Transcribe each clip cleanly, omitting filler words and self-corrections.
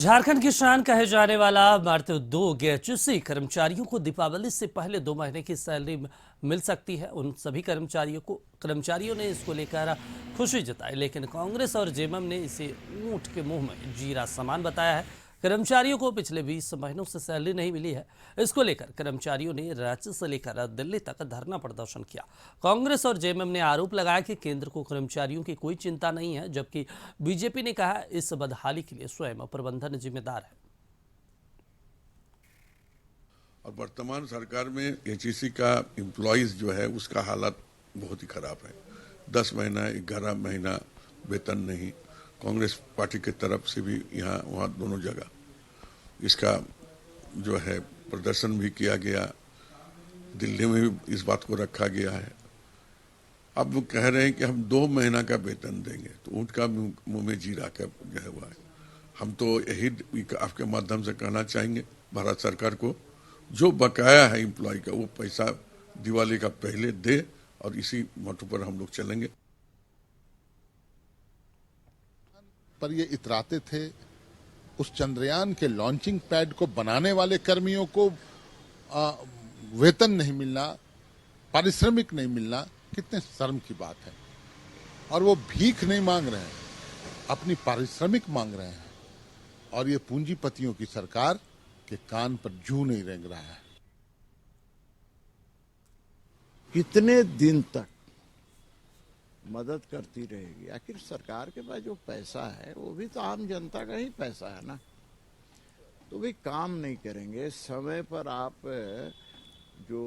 झारखंड की शान कहे जाने वाला भारतीय उद्योग एचईसी कर्मचारियों को दीपावली से पहले 2 महीने की सैलरी मिल सकती है। उन सभी कर्मचारियों ने इसको लेकर खुशी जताई, लेकिन कांग्रेस और जेएमएम ने इसे ऊंट के मुंह में जीरा समान बताया है। कर्मचारियों को पिछले 20 महीनों से सैलरी नहीं मिली है। इसको लेकर कर्मचारियों ने राज्य से लेकर दिल्ली तक धरना प्रदर्शन किया। कांग्रेस और जेएमएम ने आरोप लगाया कि केंद्र को कर्मचारियों की कोई चिंता नहीं है, जबकि बीजेपी ने कहा इस बदहाली के लिए स्वयं प्रबंधन जिम्मेदार है। और वर्तमान सरकार में एचईसी का एम्प्लॉइज जो है उसका हालत बहुत ही खराब है। 10 महीना 11 महीना वेतन नहीं। कांग्रेस पार्टी की तरफ से भी यहाँ वहाँ दोनों जगह इसका जो है प्रदर्शन भी किया गया। दिल्ली में भी इस बात को रखा गया है। अब वो कह रहे हैं कि हम 2 महीना का वेतन देंगे, तो ऊँट का मुंह में जीरा का जो है हुआ है। हम तो यही आपके माध्यम से कहना चाहेंगे भारत सरकार को, जो बकाया है एम्प्लॉय का वो पैसा दिवाली का पहले दे, और इसी मोटो पर हम लोग चलेंगे। पर ये इतराते थे उस चंद्रयान के लॉन्चिंग पैड को बनाने वाले कर्मियों को वेतन नहीं मिलना, पारिश्रमिक नहीं मिलना, कितने शर्म की बात है। और वो भीख नहीं मांग रहे हैं, अपनी पारिश्रमिक मांग रहे हैं। और ये पूंजीपतियों की सरकार के कान पर जू नहीं रेंग रहा है। कितने दिन तक मदद करती रहेगी? आखिर सरकार के पास जो पैसा है वो भी तो आम जनता का ही पैसा है ना। तो भी काम नहीं करेंगे, समय पर आप जो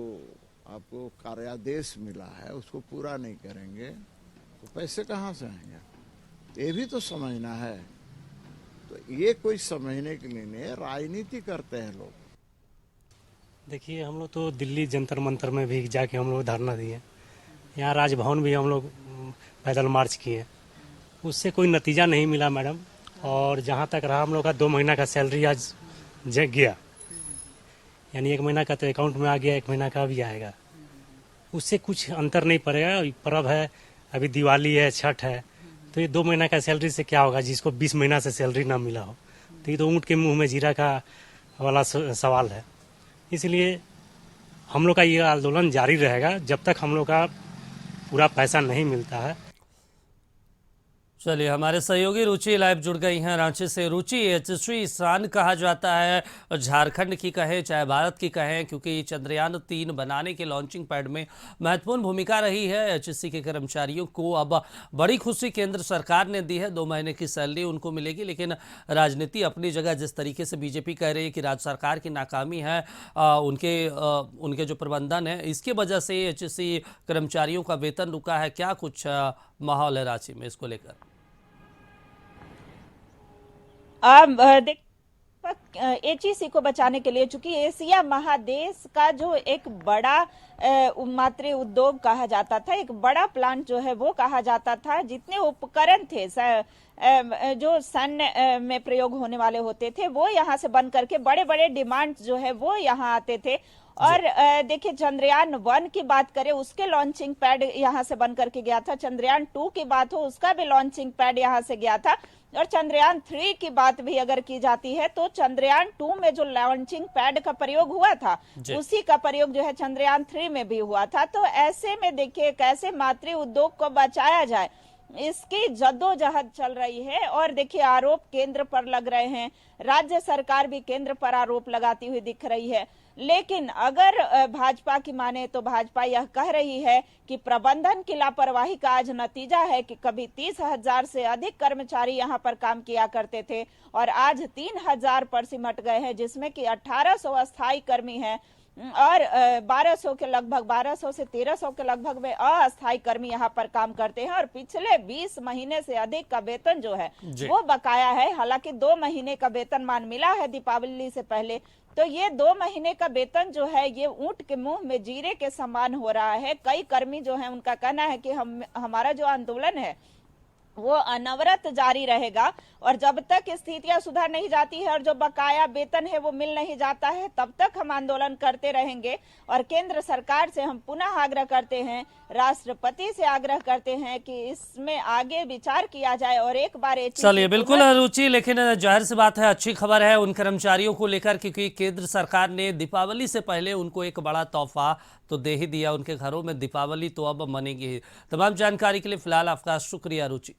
आपको कार्यादेश मिला है उसको पूरा नहीं करेंगे तो पैसे कहाँ से आएंगे? ये भी तो समझना है। तो ये कोई समझने के लिए नहीं, राजनीति करते हैं लोग। देखिए, हम लोग तो दिल्ली जंतर मंतर में भी जाके हम लोग धरना दिए, यहाँ राजभवन भी हम लोग पैदल मार्च किए, उससे कोई नतीजा नहीं मिला मैडम। और जहाँ तक रहा हम लोग का 2 महीना का सैलरी आज जग गया, यानी 1 महीना का तो अकाउंट में आ गया, 1 महीना का भी आएगा, उससे कुछ अंतर नहीं पड़ेगा। पर्व है, अभी दिवाली है, छठ है, तो ये 2 महीना का सैलरी से क्या होगा जिसको 20 महीना से सैलरी ना मिला हो? तो ये तो ऊँट के मुंह में जीरा का वाला सवाल है। इसलिए हम लोग का ये आंदोलन जारी रहेगा जब तक हम लोग का पूरा पैसा नहीं मिलता है। चलिए, हमारे सहयोगी रुचि लाइव जुड़ गई हैं रांची से। रुचि, एचईसी शान कहा जाता है झारखंड की कहें चाहे भारत की कहें, क्योंकि चंद्रयान 3 बनाने के लॉन्चिंग पैड में महत्वपूर्ण भूमिका रही है। एचईसी के कर्मचारियों को अब बड़ी खुशी केंद्र सरकार ने दी है, 2 महीने की सैलरी उनको मिलेगी। लेकिन राजनीति अपनी जगह, जिस तरीके से बीजेपी कह रही है कि राज्य सरकार की नाकामी है, उनके जो प्रबंधन है, इसकी वजह से एचईसी कर्मचारियों का वेतन रुका है। क्या कुछ माहौल है रांची में इसको लेकर? एचईसी को बचाने के लिए, चूंकि एशिया महादेश का जो एक बड़ा मातृ उद्योग कहा जाता था, एक बड़ा प्लांट जो है वो कहा जाता था, जितने उपकरण थे जो सैन्य में प्रयोग होने वाले होते थे वो यहाँ से बन करके बड़े बड़े डिमांड जो है वो यहाँ आते थे। और देखिए, चंद्रयान 1 की बात करें, उसके लॉन्चिंग पैड यहाँ से बन करके गया था। चंद्रयान 2 की बात हो, उसका भी लॉन्चिंग पैड यहाँ से गया था। और चंद्रयान 3 की बात भी अगर की जाती है तो चंद्रयान 2 में जो लॉन्चिंग पैड का प्रयोग हुआ था उसी का प्रयोग जो है चंद्रयान 3 में भी हुआ था। तो ऐसे में देखिए कैसे मातृ उद्योग को बचाया जाए, इसकी जद्दोजहद चल रही है। और देखिए, आरोप केंद्र पर लग रहे हैं, राज्य सरकार भी केंद्र पर आरोप लगाती हुई दिख रही है। लेकिन अगर भाजपा की माने तो भाजपा यह कह रही है कि प्रबंधन की लापरवाही का आज नतीजा है कि कभी 30,000 से अधिक कर्मचारी यहां पर काम किया करते थे और आज 3,000 पर सिमट गए हैं, जिसमें कि 1800 अस्थायी कर्मी हैं और 1200 के लगभग 1200 से 1300 के लगभग में अस्थायी कर्मी यहाँ पर काम करते हैं। और पिछले 20 महीने से अधिक का वेतन जो है वो बकाया है। हालांकि 2 महीने का वेतनमान मिला है दीपावली से पहले, तो ये 2 महीने का वेतन जो है ये ऊंट के मुंह में जीरे के समान हो रहा है। कई कर्मी जो है उनका कहना है कि हमारा जो आंदोलन है वो अनवरत जारी रहेगा और जब तक स्थितियां सुधर नहीं जाती है और जो बकाया वेतन है वो मिल नहीं जाता है तब तक हम आंदोलन करते रहेंगे। और केंद्र सरकार से हम पुनः आग्रह करते हैं, राष्ट्रपति से आग्रह करते हैं कि इसमें आगे विचार किया जाए और एक बार HEC चलिए बिल्कुल पुनः रुचि, लेकिन जाहिर सी बात है अच्छी खबर है उन कर्मचारियों को लेकर, क्योंकि केंद्र सरकार ने दीपावली से पहले उनको एक बड़ा तोहफा तो दे ही दिया। उनके घरों में दीपावली तो अब मनेगी ही। तमाम जानकारी के लिए फिलहाल आपका शुक्रिया रुचि।